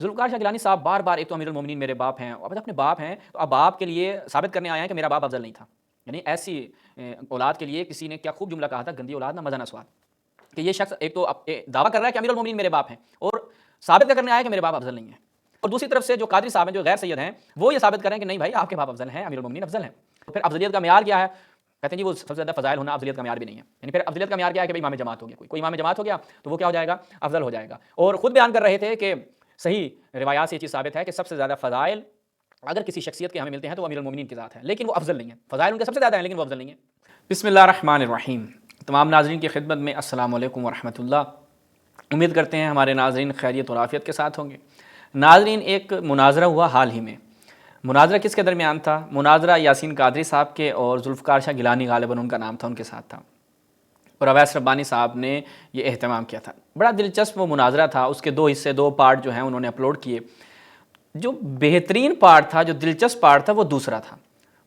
ذوالفقار شاہ گیلانی صاحب بار بار ایک تو امیر المومنین میرے باپ ہیں، اب اپنے باپ ہیں تو اب باپ کے لیے ثابت کرنے آئے ہیں کہ میرا باپ افضل نہیں تھا، یعنی ایسی اولاد کے لیے کسی نے کیا خوب جملہ کہا تھا، گندی اولاد نہ مزہ نہ سواد، کہ یہ شخص ایک تو دعویٰ کر رہا ہے کہ امیر المومنین میرے باپ ہیں اور ثابت کرنے آیا ہے کہ میرے باپ افضل نہیں ہیں، اور دوسری طرف سے جو قادری صاحب ہیں جو غیر سید ہیں وہ یہ ثابت کر رہے ہیں کہ نہیں بھائی آپ کے باپ افضل ہیں، امیر المومنین افضل ہیں۔ تو پھر افضلیت کا معیار کیا ہے؟ کہتے ہیں جی وہ سب سے زیادہ فضائل ہونا افضلیت کا معیار بھی نہیں ہے، یعنی پھر افضلیت کا معیار کیا ہے کہ بھائی امام جماعت ہو گیا، کوئی امام جماعت ہو گیا تو وہ کیا ہو جائے گا، افضل ہو جائے گا۔ اور خود بیان کر رہے تھے کہ صحیح روایات سے یہ چیز ثابت ہے کہ سب سے زیادہ فضائل اگر کسی شخصیت کے ہمیں ملتے ہیں تو وہ امیر المومنین کی ذات ہے، لیکن وہ افضل نہیں ہے، فضائل ان کے سب سے زیادہ ہیں لیکن وہ افضل نہیں ہے۔ بسم اللہ الرحمن الرحیم۔ تمام ناظرین کی خدمت میں السلام علیکم ورحمۃ اللہ۔ امید کرتے ہیں ہمارے ناظرین خیریت اور عافیت کے ساتھ ہوں گے۔ ناظرین ایک مناظرہ ہوا حال ہی میں، مناظرہ کس کے درمیان تھا؟ مناظرہ یاسین قادری صاحب کے اور ذوالفقار شاہ گیلانی غالباً ان کا نام تھا، ان کے ساتھ تھا، اور اویس ربانی صاحب نے یہ اہتمام کیا تھا۔ بڑا دلچسپ وہ مناظرہ تھا، اس کے دو حصے، دو پارٹ جو ہیں انہوں نے اپلوڈ کیے۔ جو بہترین پارٹ تھا، جو دلچسپ پارٹ تھا وہ دوسرا تھا،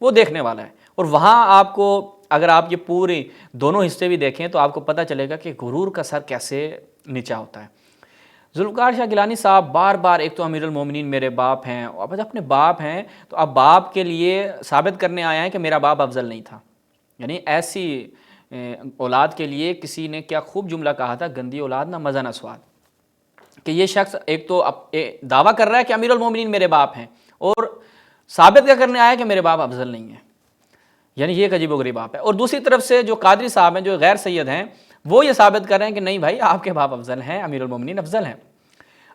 وہ دیکھنے والا ہے، اور وہاں آپ کو اگر آپ یہ پورے دونوں حصے بھی دیکھیں تو آپ کو پتہ چلے گا کہ غرور کا سر کیسے نیچا ہوتا ہے۔ ذوالفقار شاہ گیلانی صاحب بار بار ایک تو امیر المومنین میرے باپ ہیں، اب اپنے باپ ہیں تو اب باپ کے لیے ثابت کرنے آیا ہے کہ میرا باپ افضل نہیں تھا، یعنی ایسی اولاد کے لیے کسی نے کیا خوب جملہ کہا تھا، گندی اولاد نہ مزہ نہ سواد، کہ یہ شخص ایک تو دعویٰ کر رہا ہے کہ امیر المومنین میرے باپ ہیں اور ثابت کیا کرنے آیا کہ میرے باپ افضل نہیں ہیں، یعنی یہ ایک عجیب و غریب باپ ہے۔ اور دوسری طرف سے جو قادری صاحب ہیں جو غیر سید ہیں وہ یہ ثابت کر رہے ہیں کہ نہیں بھائی آپ کے باپ افضل ہیں، امیر المومنین افضل ہیں۔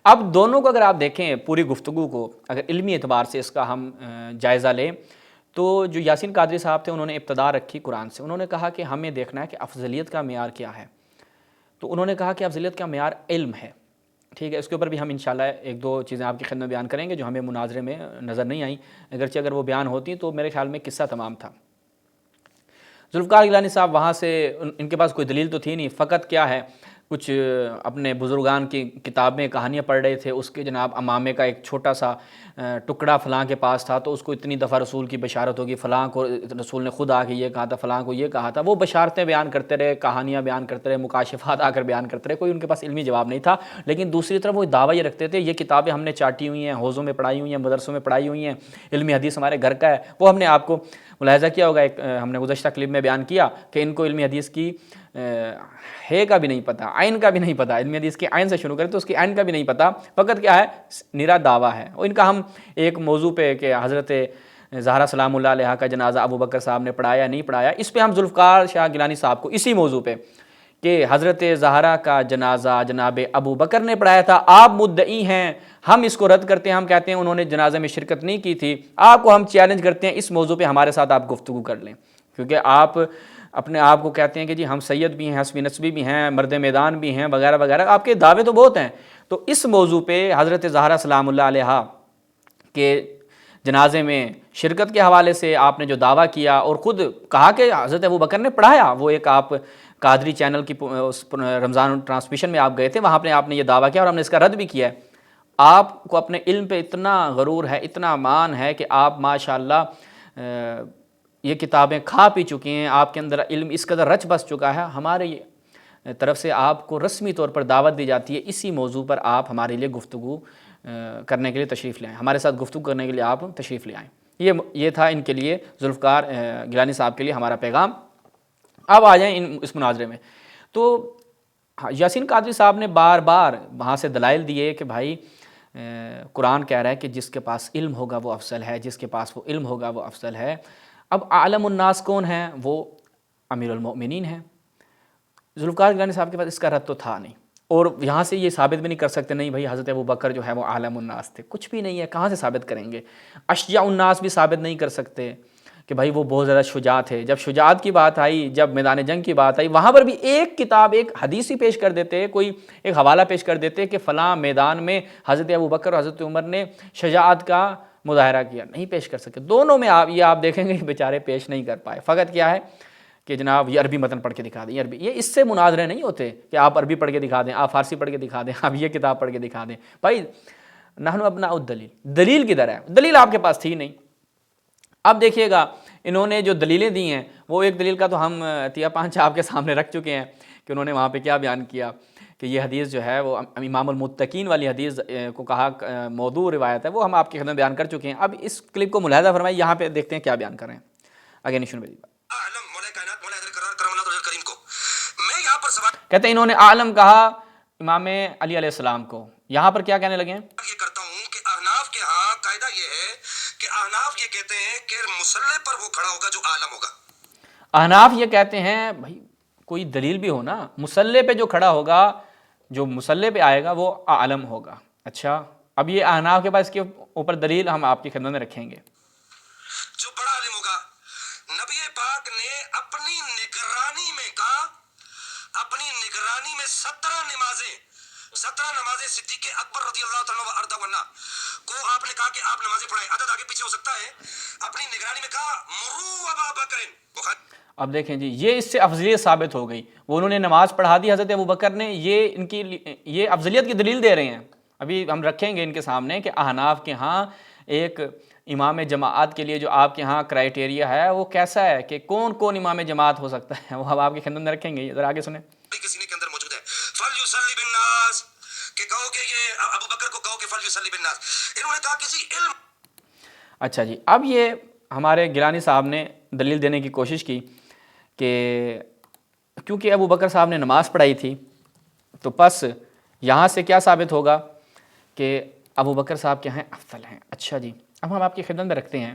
اب دونوں کو اگر آپ دیکھیں پوری گفتگو کو، اگر علمی اعتبار سے اس کا ہم جائزہ لیں تو جو یاسین قادری صاحب تھے انہوں نے ابتدا رکھی قرآن سے، انہوں نے کہا کہ ہمیں دیکھنا ہے کہ افضلیت کا معیار کیا ہے، تو انہوں نے کہا کہ افضلیت کا معیار علم ہے، ٹھیک ہے۔ اس کے اوپر بھی ہم انشاءاللہ ایک دو چیزیں آپ کی خدمت میں بیان کریں گے جو ہمیں مناظرے میں نظر نہیں آئیں، اگرچہ اگر وہ بیان ہوتی تو میرے خیال میں قصہ تمام تھا۔ ذوالفقار گیلانی صاحب وہاں سے ان کے پاس کوئی دلیل تو تھی نہیں، فقط کیا ہے کچھ اپنے بزرگان کی کتابیں کہانیاں پڑھ رہے تھے، اس کے جناب امامے کا ایک چھوٹا سا ٹکڑا فلاں کے پاس تھا تو اس کو اتنی دفعہ رسول کی بشارت ہوگی، فلاں کو رسول نے خود آ کے یہ کہا تھا، فلاں کو یہ کہا تھا، وہ بشارتیں بیان کرتے رہے، کہانیاں بیان کرتے رہے، مکاشفات آ کر بیان کرتے رہے، کوئی ان کے پاس علمی جواب نہیں تھا۔ لیکن دوسری طرف وہ دعویٰ یہ رکھتے تھے یہ کتابیں ہم نے چاٹی ہوئی ہیں، حوضوں میں پڑھائی ہوئی ہیں، مدرسوں میں پڑھائی ہوئی ہیں، علمی حدیث ہمارے گھر کا ہے۔ وہ ہم نے آپ کو ملاحظہ کیا ہوگا، ایک ہم نے گزشتہ کلپ میں بیان کیا کہ ان کو علمی حدیث کی ہے کا بھی نہیں پتہ، عین کا بھی نہیں پتہ، علمی حدیث کی عین سے شروع کریں تو اس کی عین کا بھی نہیں پتہ، فقط کیا ہے نرا دعویٰ ہے۔ اور ان کا ہم ایک موضوع پہ کہ حضرت زہرا سلام اللہ علیہا کا جنازہ ابو بکر صاحب نے پڑھایا نہیں پڑھایا، اس پہ ہم ذوالفقار شاہ گیلانی صاحب کو اسی موضوع پہ کہ حضرت زہرا کا جنازہ جناب ابو بکر نے پڑھایا تھا، آپ مدعی ہیں، ہم اس کو رد کرتے ہیں، ہم کہتے ہیں انہوں نے جنازے میں شرکت نہیں کی تھی، آپ کو ہم چیلنج کرتے ہیں اس موضوع پہ ہمارے ساتھ آپ گفتگو کر لیں، کیونکہ آپ اپنے آپ کو کہتے ہیں کہ جی ہم سید بھی ہیں، حسبی نسبی بھی ہیں، مرد میدان بھی ہیں، وغیرہ وغیرہ، آپ کے دعوے تو بہت ہیں۔ تو اس موضوع پہ حضرت زہرا سلام اللہ علیہا کے جنازے میں شرکت کے حوالے سے آپ نے جو دعویٰ کیا اور خود کہا کہ حضرت ابو بکر نے پڑھایا، وہ ایک آپ قادری چینل کی رمضان ٹرانسمیشن میں آپ گئے تھے، وہاں پہ آپ نے یہ دعویٰ کیا اور ہم نے اس کا رد بھی کیا ہے۔ آپ کو اپنے علم پہ اتنا غرور ہے، اتنا مان ہے کہ آپ ماشاءاللہ یہ کتابیں کھا پی چکی ہیں، آپ کے اندر علم اس قدر رچ بس چکا ہے، ہمارے طرف سے آپ کو رسمی طور پر دعوت دی جاتی ہے اسی موضوع پر آپ ہمارے لیے گفتگو کرنے کے لیے تشریف لے آئیں، ہمارے ساتھ گفتگو کرنے کے لیے آپ تشریف لے آئیں۔ یہ تھا ان کے لیے ذوالفقار گیلانی صاحب کے لیے ہمارا پیغام۔ اب آ جائیں اس مناظرے میں، تو یاسین قادری صاحب نے بار بار وہاں سے دلائل دیے کہ بھائی قرآن کہہ رہا ہے کہ جس کے پاس علم ہوگا وہ افضل ہے، جس کے پاس وہ علم ہوگا وہ افضل ہے۔ اب عالم الناس کون ہیں؟ وہ امیر المؤمنین ہیں۔ ذوالفقار گیلانی صاحب کے پاس اس کا رد تو تھا نہیں، اور یہاں سے یہ ثابت بھی نہیں کر سکتے نہیں بھائی حضرت ابو بکر جو ہے وہ عالم الناس تھے، کچھ بھی نہیں ہے، کہاں سے ثابت کریں گے؟ اشجع الناس بھی ثابت نہیں کر سکتے کہ بھائی وہ بہت زیادہ شجاع تھے۔ جب شجاعت کی بات آئی، جب میدان جنگ کی بات آئی، وہاں پر بھی ایک کتاب ایک حدیث ہی پیش کر دیتے، کوئی ایک حوالہ پیش کر دیتے کہ فلاں میدان میں حضرت ابو بکر اور حضرت عمر نے شجاعت کا مظاہرہ کیا، نہیں پیش کر سکے۔ دونوں میں آپ دیکھیں گے بیچارے پیش نہیں کر پائے، فقط کیا ہے کہ جناب یہ عربی متن پڑھ کے دکھا دیں، عربی، یہ اس سے مناظرے نہیں ہوتے کہ آپ عربی پڑھ کے دکھا دیں، آپ فارسی پڑھ کے دکھا دیں، آپ یہ کتاب پڑھ کے دکھا دیں۔ بھائی نحن ابناء الدلیل، دلیل کدھر ہے؟ دلیل آپ کے پاس تھی نہیں۔ اب دیکھیے گا انہوں نے جو دلیلیں دی ہیں وہ ایک دلیل کا تو ہم تیا پانچ آپ کے سامنے رکھ چکے ہیں کہ انہوں نے وہاں پہ کیا بیان کیا کہ یہ حدیث جو ہے وہ امام المتقین والی حدیث کو کہا موضوع روایت ہے، وہ ہم آپ کی خدمت بیان کر چکے ہیں۔ اب اس کلپ کو ملاحظہ فرمائیں، یہاں پہ دیکھتے ہیں کیا بیان کر رہے ہیں۔ آگے نشون بھیجیے۔ کہتے ہیں انہوں نے عالم کہا امام علی علیہ السلام کو، یہاں پر کیا کہنے لگے ہیں؟ یہ کرتا ہوں کہ احناف کے ہاں قاعدہ یہ ہے کہ احناف یہ کہتے ہیں کہ مصلی پر وہ کھڑا ہوگا جو عالم ہوگا۔ احناف یہ کہتے ہیں بھائی کوئی دلیل بھی ہو نا، مصلی پہ جو کھڑا ہوگا، جو مصلی پہ آئے گا وہ عالم ہوگا۔ اچھا، اب یہ احناف کے پاس اس کے اوپر دلیل ہم آپ کی خدمت میں رکھیں گے۔ جو بڑا عالم ہوگا، نبی پاک نے اپنی نگرانی میں کہا، اپنی نگرانی میں 17 نمازیں صدیق اکبر رضی اللہ تعالیٰ عنہ وارضاہ عنہ کو آپ نے کہا کہ آپ نمازیں پڑھائیں، عدد آگے پیچھے ہو سکتا ہے، اپنی نگرانی میں کہا مروا ابا بکر۔ اب دیکھیں جی، یہ اس سے افضلیت ثابت ہو گئی، وہ انہوں نے نماز پڑھا دی حضرت ابوبکر نے، یہ ان کی یہ افضلیت کی دلیل دے رہے ہیں۔ ابھی ہم رکھیں گے ان کے سامنے کہ احناف کے ہاں ایک امام جماعت کے لیے جو آپ کے ہاں کرائیٹیریا ہے وہ کیسا ہے، کہ کون کون امام جماعت ہو سکتا ہے، وہ ہم آپ کی خدمت میں رکھیں گے۔ ذرا آگے سنیں۔ کسی نے کے اندر موجود ہے فلیصلی بالناس، کہ کہو کہ یہ ابوبکر کو کہو کہ فلیصلی بالناس، انہوں نے کہا کسی علم۔ اچھا جی، اب یہ ہمارے گیلانی صاحب نے دلیل دینے کی کوشش کی کہ کیونکہ ابوبکر صاحب نے نماز پڑھائی تھی تو پس یہاں سے کیا ثابت ہوگا کہ ابوبکر صاحب کیا ہیں، افضل ہیں۔ اچھا جی، اب ہم آپ کی خدمت میں رکھتے ہیں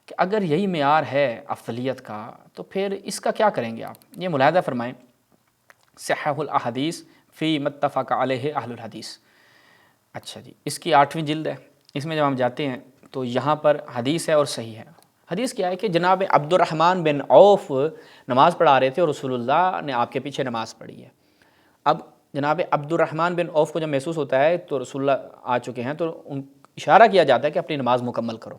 کہ اگر یہی معیار ہے افضلیت کا تو پھر اس کا کیا کریں گے آپ؟ یہ ملاحظہ فرمائیں، صحیح الاحادیث فی متفق علیہ اہل الحدیث۔ اچھا جی، اس کی 8ویں جلد ہے، اس میں جب ہم جاتے ہیں تو یہاں پر حدیث ہے اور صحیح ہے۔ حدیث کیا ہے کہ جناب عبد الرحمن بن عوف نماز پڑھا رہے تھے اور رسول اللہ نے آپ کے پیچھے نماز پڑھی ہے۔ اب جناب عبد الرحمن بن عوف کو جب محسوس ہوتا ہے تو رسول اللہ آ چکے ہیں تو اشارہ کیا جاتا ہے کہ اپنی نماز مکمل کرو،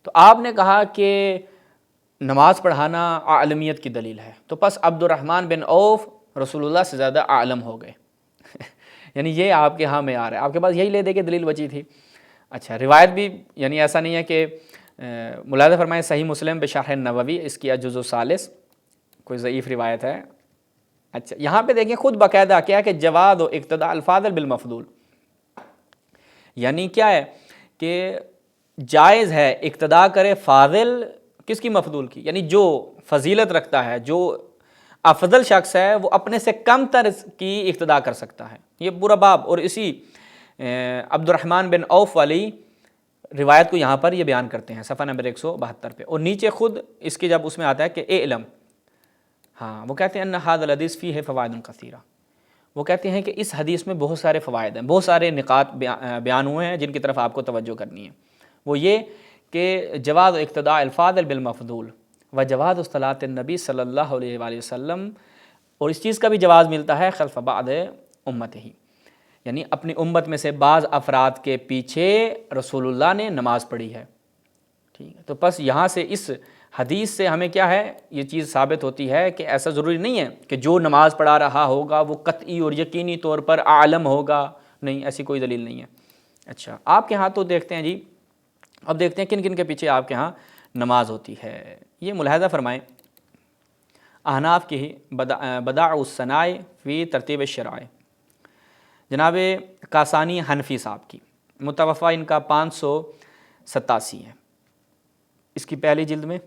تو آپ نے کہا کہ نماز پڑھانا عالمیت کی دلیل ہے، تو پس عبد الرحمن بن عوف رسول اللہ سے زیادہ عالم ہو گئے۔ یعنی یہ آپ کے ہاں معیار ہے، آپ کے پاس یہی لے دے کے دلیل بچی تھی۔ اچھا، روایت بھی یعنی ایسا نہیں ہے کہ ملاحظہ فرمائیں صحیح مسلم بشرح النووی، اس کی جزء ثالث کوئی ضعیف روایت ہے۔ اچھا، یہاں پہ دیکھیں خود باقاعدہ کیا ہے کہ جواز و اقتداء الفاضل بالمفضول، یعنی کیا ہے کہ جائز ہے اقتداء کرے فاضل کس کی، مفضول کی، یعنی جو فضیلت رکھتا ہے، جو افضل شخص ہے وہ اپنے سے کم تر کی اقتداء کر سکتا ہے۔ یہ پورا باب، اور اسی عبد الرحمن بن عوف والی روایت کو یہاں پر یہ بیان کرتے ہیں صفحہ نمبر 172 پہ، اور نیچے خود اس کی جب اس میں آتا ہے کہ اعلم، ہاں وہ کہتے ہیں ان ھذا الحدیث فیہ فوائد کثیرہ، وہ کہتے ہیں کہ اس حدیث میں بہت سارے فوائد ہیں، بہت سارے نکات بیان ہوئے ہیں جن کی طرف آپ کو توجہ کرنی ہے۔ وہ یہ کہ جواز اقتداء الفاضل بالمفضول و جواز صلاۃ النبی صلی اللہ علیہ وآلہ وسلم، اور اس چیز کا بھی جواز ملتا ہے خلف بعض امت ہی، یعنی اپنی امت میں سے بعض افراد کے پیچھے رسول اللہ نے نماز پڑھی ہے۔ ٹھیک ہے، تو پس یہاں سے اس حدیث سے ہمیں کیا ہے، یہ چیز ثابت ہوتی ہے کہ ایسا ضروری نہیں ہے کہ جو نماز پڑھا رہا ہوگا وہ قطعی اور یقینی طور پر عالم ہوگا، نہیں، ایسی کوئی دلیل نہیں ہے۔ اچھا، آپ کے ہاں تو دیکھتے ہیں جی، اب دیکھتے ہیں کن کن کے پیچھے آپ کے ہاں نماز ہوتی ہے۔ یہ ملاحظہ فرمائیں، احناف کی بداع الصناع فی ترتیب الشرائع، جناب کاسانی حنفی صاحب کی، متوفہ ان کا 587 ہے۔ اس کی پہلی جلد میں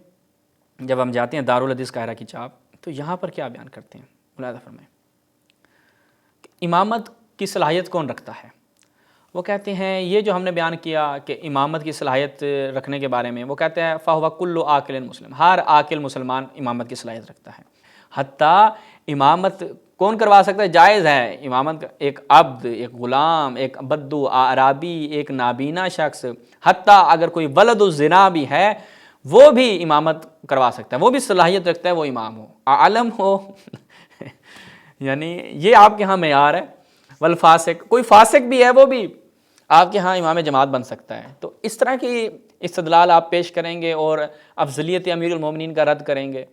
جب ہم جاتے ہیں دارالحدیث قاہرہ کی چاپ، تو یہاں پر کیا بیان کرتے ہیں، ملاحظہ فرمائیں کہ امامت کی صلاحیت کون رکھتا ہے۔ وہ کہتے ہیں یہ جو ہم نے بیان کیا کہ امامت کی صلاحیت رکھنے کے بارے میں، وہ کہتے ہیں فَهُوَ كُلُّ عَاقِلٍ مسلم، ہر عاقل مسلمان امامت کی صلاحیت رکھتا ہے۔ حتیٰ امامت کون کروا سکتا ہے، جائز ہے امامت، ایک عبد، ایک غلام، ایک بدو، اعرابی، ایک نابینا شخص، حتیٰ اگر کوئی ولد الزنا بھی ہے وہ بھی امامت کروا سکتا ہے، وہ بھی صلاحیت رکھتا ہے، وہ امام ہو، عالم ہو۔ یعنی یہ آپ کے ہاں معیار ہے۔ والفاسق، کوئی فاسق بھی ہے وہ بھی آپ کے ہاں امام جماعت بن سکتا ہے۔ تو اس طرح کی استدلال آپ پیش کریں گے اور افضلیت امیر المومنین کا رد کریں گے۔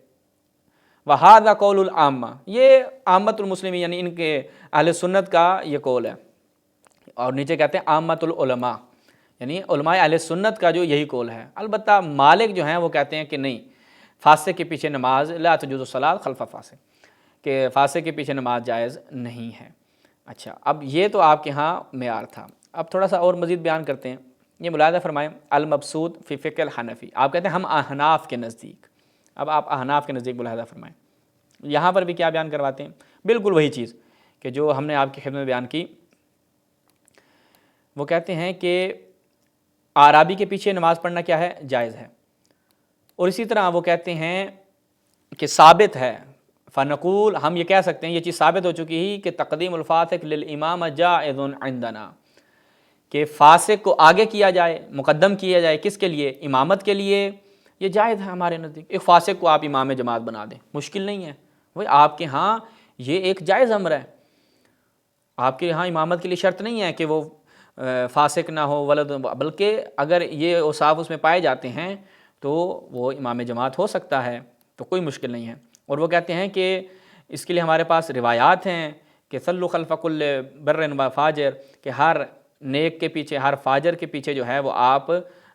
وَهَذَا قَوْلُ الْعَامَّةِ، یہ عامۃ المسلمین یعنی ان کے اہل سنت کا یہ قول ہے، اور نیچے کہتے ہیں عامۃ العلماء، یعنی علماء اہل سنت کا جو یہی قول ہے۔ البتہ مالک جو ہیں وہ کہتے ہیں کہ نہیں، فاسق کے پیچھے نماز لا تجوز الصلاۃ خلف فاسق، کہ فاسق کے پیچھے نماز جائز نہیں ہے۔ اچھا، اب یہ تو آپ کے ہاں معیار تھا، اب تھوڑا سا اور مزید بیان کرتے ہیں۔ یہ ملاحظہ فرمائیں، المبسوط فی فقہ الحنفی، آپ کہتے ہیں ہم احناف کے نزدیک، اب آپ احناف کے نزدیک ملاحظہ فرمائیں۔ یہاں پر بھی کیا بیان کرواتے ہیں؟ بالکل وہی چیز کہ جو ہم نے آپ کی خدمت میں بیان کی۔ وہ کہتے ہیں کہ اعرابی کے پیچھے نماز پڑھنا کیا ہے؟ جائز ہے۔ اور اسی طرح وہ کہتے ہیں کہ ثابت ہے، فنقول، ہم یہ کہہ سکتے ہیں، یہ چیز ثابت ہو چکی ہی کہ تقدیم الفاسق للامام جائز عندنا، کہ فاسق کو آگے کیا جائے، مقدم کیا جائے، کس کے لیے؟ امامت کے لیے، یہ جائز ہے ہمارے نزدیک۔ ایک فاسق کو آپ امام جماعت بنا دیں، مشکل نہیں ہے بھائی، آپ کے ہاں یہ ایک جائز امر ہے۔ آپ کے ہاں امامت کے لیے شرط نہیں ہے کہ وہ فاسق نہ ہو ولد، بلکہ اگر یہ اوصاف اس میں پائے جاتے ہیں تو وہ امام جماعت ہو سکتا ہے، تو کوئی مشکل نہیں ہے۔ اور وہ کہتے ہیں کہ اس کے لیے ہمارے پاس روایات ہیں کہ صلوا خلف کل بر و فاجر، کہ ہر نیک کے پیچھے، ہر فاجر کے پیچھے جو ہے وہ آپ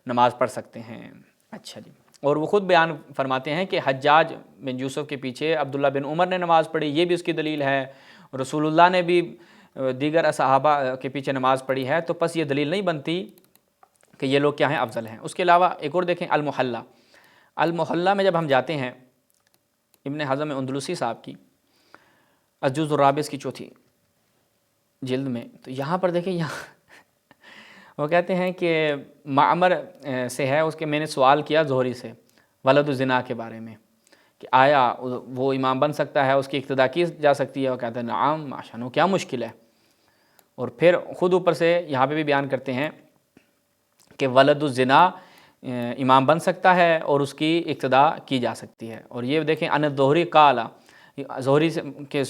نماز پڑھ سکتے ہیں۔ اچھا جی، اور وہ خود بیان فرماتے ہیں کہ حجاج بن یوسف کے پیچھے عبداللہ بن عمر نے نماز پڑھی، یہ بھی اس کی دلیل ہے۔ رسول اللہ نے بھی دیگر صحابہ کے پیچھے نماز پڑھی ہے، تو پس یہ دلیل نہیں بنتی کہ یہ لوگ کیا ہیں؟ افضل ہیں۔ اس کے علاوہ ایک اور دیکھیں، المحلہ، المحلہ میں جب ہم جاتے ہیں ابن حزم اندلسی صاحب کی الجزء الرابع کی چوتھی جلد میں، تو یہاں پر دیکھیں، یہاں وہ کہتے ہیں کہ معمر سے ہے، اس کے میں نے سوال کیا زہری سے ولد الزنا کے بارے میں، کہ آیا وہ امام بن سکتا ہے، اس کی اقتداء کی جا سکتی ہے؟ وہ کہتے ہیں نعم ماشاءاللہ، کیا مشکل ہے۔ اور پھر خود اوپر سے یہاں پہ بھی بیان کرتے ہیں کہ ولد الزنا امام بن سکتا ہے اور اس کی اقتداء کی جا سکتی ہے۔ اور یہ دیکھیں، ان الزہری قال، زہری کے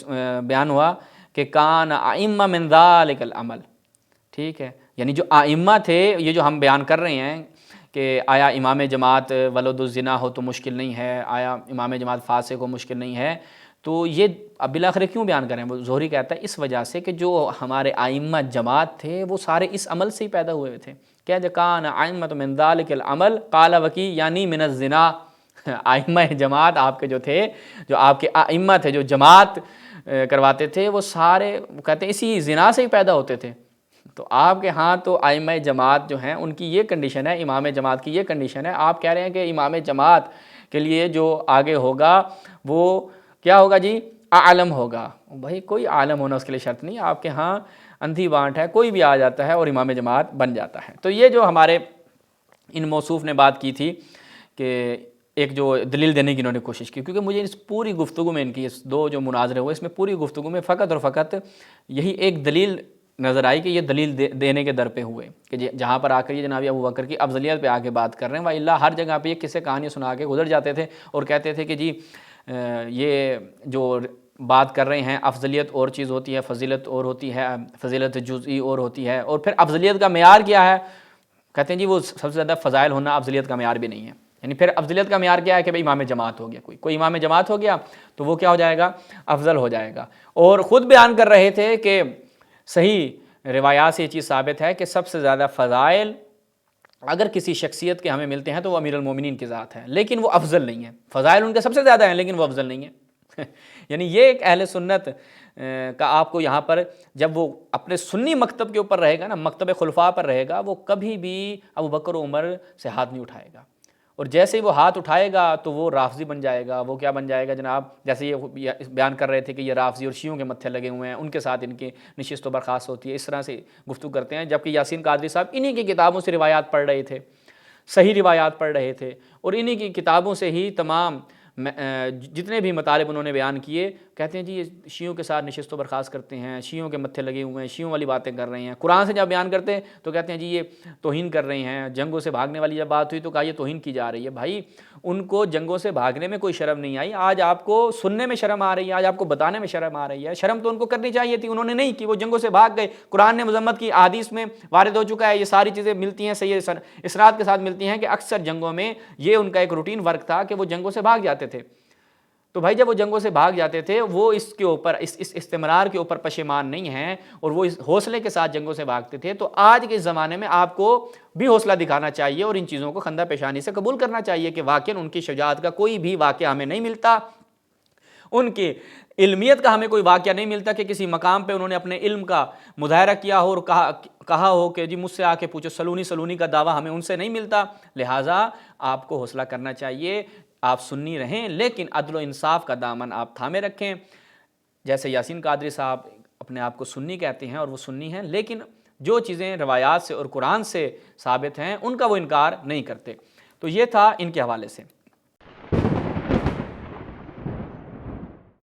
بیان ہوا کہ کان ائمہ من ذالک العمل، ٹھیک ہے، یعنی جو ائمہ تھے، یہ جو ہم بیان کر رہے ہیں کہ آیا امام جماعت ولد الزنا ہو تو مشکل نہیں ہے، آیا امام جماعت فاسق ہو مشکل نہیں ہے، تو یہ اب بالآخر کیوں بیان کریں؟ وہ زہری کہتا ہے اس وجہ سے کہ جو ہمارے ائمہ جماعت تھے وہ سارے اس عمل سے ہی پیدا ہوئے تھے۔ کہ کان ائمۃ من ذالک العمل قال وکی، یعنی من الزنا، ائمہ جماعت آپ کے جو تھے، جو آپ کے ائمہ تھے جو جماعت کرواتے تھے، وہ سارے کہتے ہیں اسی زنا سے ہی پیدا ہوتے تھے۔ تو آپ کے ہاں تو ائمہ جماعت جو ہیں ان کی یہ کنڈیشن ہے، امام جماعت کی یہ کنڈیشن ہے، آپ کہہ رہے ہیں کہ امام جماعت کے لیے جو آگے ہوگا وہ کیا ہوگا جی؟ عالم ہوگا۔ بھائی کوئی عالم ہونا اس کے لیے شرط نہیں، آپ کے ہاں اندھی بانٹ ہے، کوئی بھی آ جاتا ہے اور امام جماعت بن جاتا ہے۔ تو یہ جو ہمارے ان موصوف نے بات کی تھی کہ ایک جو دلیل دینے کی انہوں نے کوشش کی، کیونکہ مجھے اس پوری گفتگو میں ان کی اس دو جو مناظرے ہوئے، اس میں پوری گفتگو میں فقط اور فقط یہی ایک دلیل نظر آئی کہ یہ دلیل دینے کے در پہ ہوئے، کہ جہاں پر آ کر یہ جناب ابو بکر کی افضلیت پہ آ کے بات کر رہے ہیں، وَإِلَّا ہر جگہ پہ یہ قصے کہانی سنا کے گزر جاتے تھے اور کہتے تھے کہ جی یہ جو بات کر رہے ہیں افضلیت اور چیز ہوتی ہے، فضیلت اور ہوتی ہے، فضیلت جزئی اور ہوتی ہے، اور پھر افضلیت کا معیار کیا ہے؟ کہتے ہیں جی وہ سب سے زیادہ فضائل ہونا افضلیت کا معیار بھی نہیں ہے، یعنی پھر افضلیت کا معیار کیا ہے کہ بھئی امام جماعت ہو گیا، کوئی امام جماعت ہو گیا تو وہ کیا ہو جائے گا؟ افضل ہو جائے گا۔ اور خود بیان کر رہے تھے کہ صحیح روایات سے یہ چیز ثابت ہے کہ سب سے زیادہ فضائل اگر کسی شخصیت کے ہمیں ملتے ہیں تو وہ امیر المومنین کی ذات ہے، لیکن وہ افضل نہیں ہے۔ فضائل ان کے سب سے زیادہ ہیں لیکن وہ افضل نہیں ہے۔ یعنی یہ ایک اہل سنت کا آپ کو یہاں پر جب وہ اپنے سنی مکتب کے اوپر رہے گا نا، مکتب خلفاء پر رہے گا، وہ کبھی بھی ابو بکر و عمر سے ہاتھ نہیں اٹھائے گا، اور جیسے ہی وہ ہاتھ اٹھائے گا تو وہ رافضی بن جائے گا۔ وہ کیا بن جائے گا جناب؟ جیسے یہ بیان کر رہے تھے کہ یہ رافضی اور شیعوں کے متھے لگے ہوئے ہیں، ان کے ساتھ ان کی نشست و برخاست ہوتی ہے، اس طرح سے گفتگو کرتے ہیں، جبکہ یاسین قادری صاحب انہی کی کتابوں سے روایات پڑھ رہے تھے، صحیح روایات پڑھ رہے تھے، اور انہی کی کتابوں سے ہی تمام جتنے بھی مطالب انہوں نے بیان کیے، کہتے ہیں جی یہ شیعوں کے ساتھ نشست و برخاست کرتے ہیں، شیعوں کے متھے لگے ہوئے ہیں، شیعوں والی باتیں کر رہے ہیں۔ قرآن سے جب بیان کرتے ہیں تو کہتے ہیں جی یہ توہین کر رہے ہیں، جنگوں سے بھاگنے والی جب بات ہوئی تو کہا یہ توہین کی جا رہی ہے۔ بھائی ان کو جنگوں سے بھاگنے میں کوئی شرم نہیں آئی، آج آپ کو سننے میں شرم آ رہی ہے، آج آپ کو بتانے میں شرم آ رہی ہے۔ شرم تو ان کو کرنی چاہیے تھی، انہوں نے نہیں کی، وہ جنگوں سے بھاگ گئے۔ قرآن نے مذمت کی، احادیث میں وارد ہو چکا ہے، یہ ساری چیزیں ملتی ہیں، صحیح اسناد کے ساتھ ملتی ہیں کہ اکثر جنگوں میں یہ ان کا ایک روٹین ورک تھا کہ وہ جنگوں سے بھاگ جاتے تھے۔ تو بھائی جب وہ جنگوں سے بھاگ جاتے تھے، وہ اس کے اوپر اس استمرار کے اوپر پشیمان نہیں ہیں اور وہ اس حوصلے کے ساتھ جنگوں سے بھاگتے تھے، تو آج کے زمانے میں آپ کو بھی حوصلہ دکھانا چاہیے اور ان چیزوں کو خندہ پیشانی سے قبول کرنا چاہیے کہ واقعاً ان کی شجاعت کا کوئی بھی واقعہ ہمیں نہیں ملتا، ان کے علمیت کا ہمیں کوئی واقعہ نہیں ملتا کہ کسی مقام پہ انہوں نے اپنے علم کا مظاہرہ کیا ہو اور کہا ہو کہ جی مجھ سے آ کے پوچھو، سلونی کا دعویٰ ہمیں ان سے نہیں ملتا۔ لہٰذا آپ کو حوصلہ کرنا چاہیے، آپ سنی رہیں لیکن عدل و انصاف کا دامن آپ تھامے رکھیں۔ جیسے یاسین قادری صاحب اپنے آپ کو سنی کہتے ہیں اور وہ سنی ہیں، لیکن جو چیزیں روایات سے اور قرآن سے ثابت ہیں ان کا وہ انکار نہیں کرتے۔ تو یہ تھا ان کے حوالے سے۔